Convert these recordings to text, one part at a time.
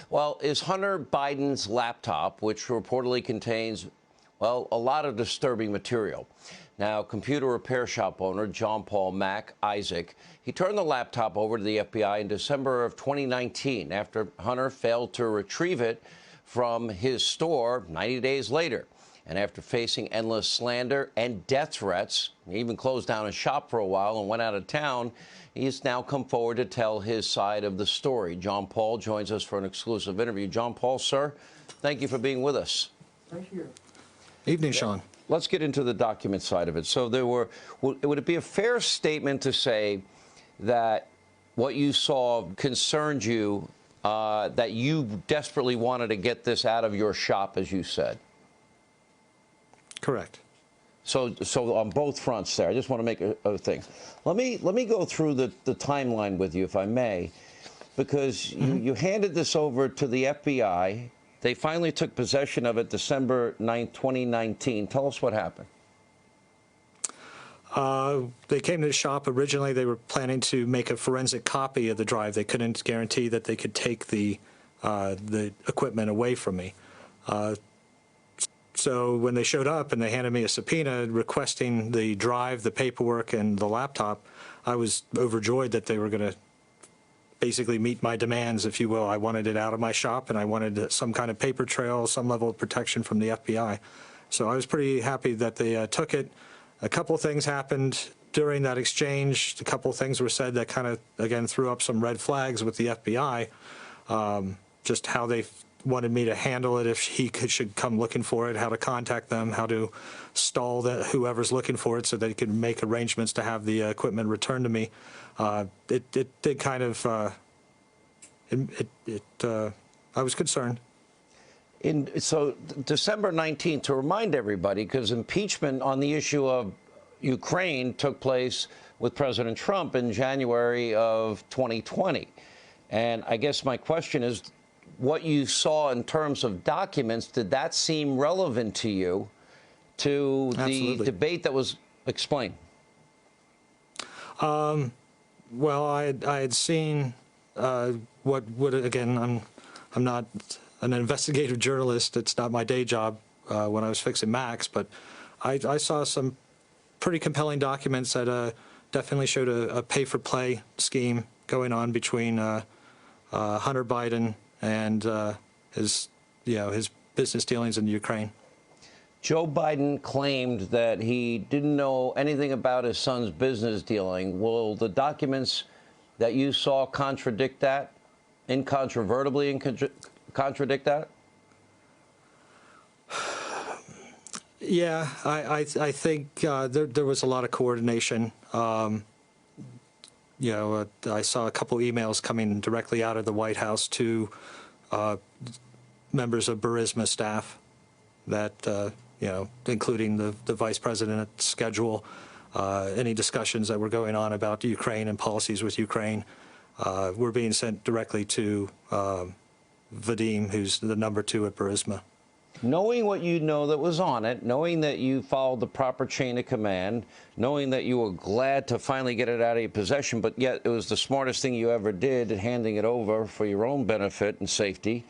Well, is Hunter Biden's laptop, which reportedly contains, well, a lot of disturbing material. Now, computer repair shop owner John Paul Mac Isaac, he turned the laptop over to the FBI in December of 2019 after Hunter failed to retrieve it from his store 90 days later. And after facing endless slander and death threats, he even closed down his shop for a while and went out of town. He's now come forward to tell his side of the story. John Paul joins us for an exclusive interview. John Paul, sir, thank you for being with us. Thank you. Evening, Sean. Let's get into the document side of it. So would it be a fair statement to say that what you saw concerned you, that you desperately wanted to get this out of your shop, as you said? Correct. So on both fronts there, I just want to make a thing. Let me go through the timeline with you, if I may, because you handed this over to the FBI. They finally took possession of it December 9th, 2019. Tell us what happened. They came to the shop. Originally, they were planning to make a forensic copy of the drive. They couldn't guarantee that they could take the equipment away from me. So when they showed up and they handed me a subpoena requesting the drive, the paperwork, and the laptop, I was overjoyed that they were going to basically meet my demands, if you will. I wanted it out of my shop, and I wanted some kind of paper trail, some level of protection from the FBI. So I was pretty happy that they took it. A couple of things happened during that exchange. A couple of things were said that kind of, again, threw up some red flags with the FBI, just how they wanted me to handle it if should come looking for it, how to contact them, how to stall whoever's looking for it so they could make arrangements to have the equipment returned to me. It did kind of, I was concerned. So December 19th, to remind everybody, because impeachment on the issue of Ukraine took place with President Trump in January of 2020. And I guess my question is, what you saw in terms of documents, did that seem relevant to you, to the debate that was explained? Well, I had seen what would, again, I'm not an investigative journalist. It's not my day job when I was fixing Macs, but I saw some pretty compelling documents that definitely showed a pay-for-play scheme going on between Hunter Biden and his business dealings in Ukraine. Joe Biden claimed that he didn't know anything about his son's business dealing. Will the documents that you saw contradict that, incontrovertibly contradict that? Yeah, I think there was a lot of coordination. I saw a couple emails coming directly out of the White House to members of Burisma staff that, including the vice president's schedule, any discussions that were going on about Ukraine and policies with Ukraine were being sent directly to Vadim, who's the number 2 at Burisma. Knowing what you know that was on it, knowing that you followed the proper chain of command, knowing that you were glad to finally get it out of your possession, but yet it was the smartest thing you ever did, handing it over for your own benefit and safety,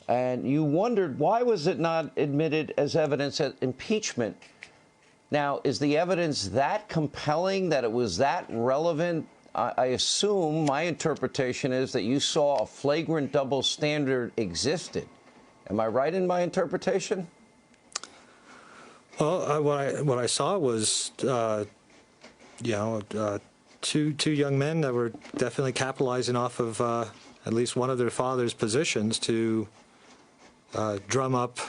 and you wondered, why was it not admitted as evidence at impeachment? Now, is the evidence that compelling, that it was that relevant? I assume, my interpretation is that you saw a flagrant double standard existed. Am I right in my interpretation? Well, what I saw was, two young men that were definitely capitalizing off of at least one of their father's positions to drum up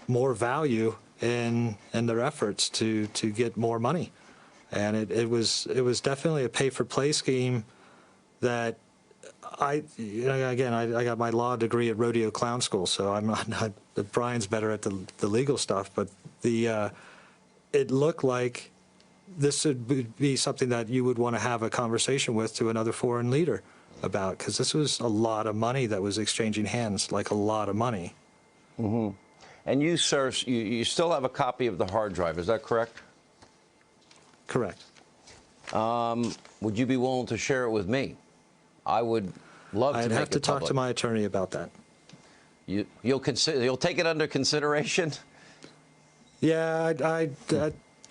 more value in their efforts to get more money, and it was definitely a pay-for-play scheme that. I got my law degree at Rodeo Clown School, so I'm not Brian's better at the legal stuff, but it looked like this would be something that you would want to have a conversation with to another foreign leader about, because this was a lot of money that was exchanging hands, like a lot of money. Mm-hmm. And you, sir, you still have a copy of the hard drive, is that correct? Correct. Would you be willing to share it with me? I would love to. I'd have to talk to my attorney about that. You'll take it under consideration? Yeah, I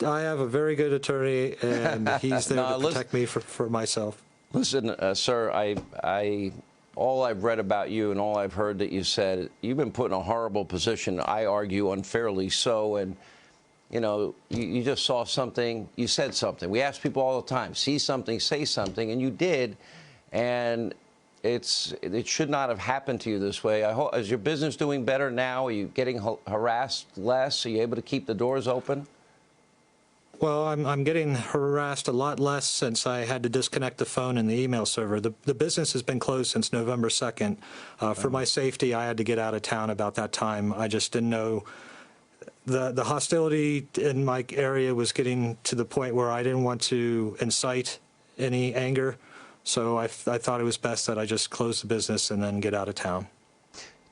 have a very good attorney, and he's there to protect me for myself. Listen, sir, all I've read about you and all I've heard that you said, you've been put in a horrible position, I argue unfairly so, and you know, you just saw something, you said something. We ask people all the time, see something, say something, and you did, and it should not have happened to you this way. I hope, is your business doing better now? Are you getting harassed less? Are you able to keep the doors open? Well, I'm getting harassed a lot less since I had to disconnect the phone and the email server. The business has been closed since November 2nd. For my safety, I had to get out of town about that time. I just didn't know. The hostility in my area was getting to the point where I didn't want to incite any anger. So I thought it was best that I just close the business and then get out of town.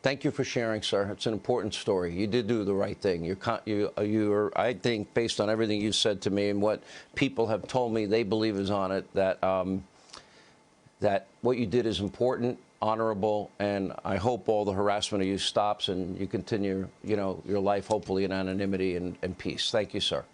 Thank you for sharing, sir. It's an important story. You did do the right thing. You're, I think, based on everything you said to me and what people have told me they believe is on it, that that what you did is important, honorable, and I hope all the harassment of you stops and you continue, you know, your life hopefully in anonymity and peace. Thank you, sir.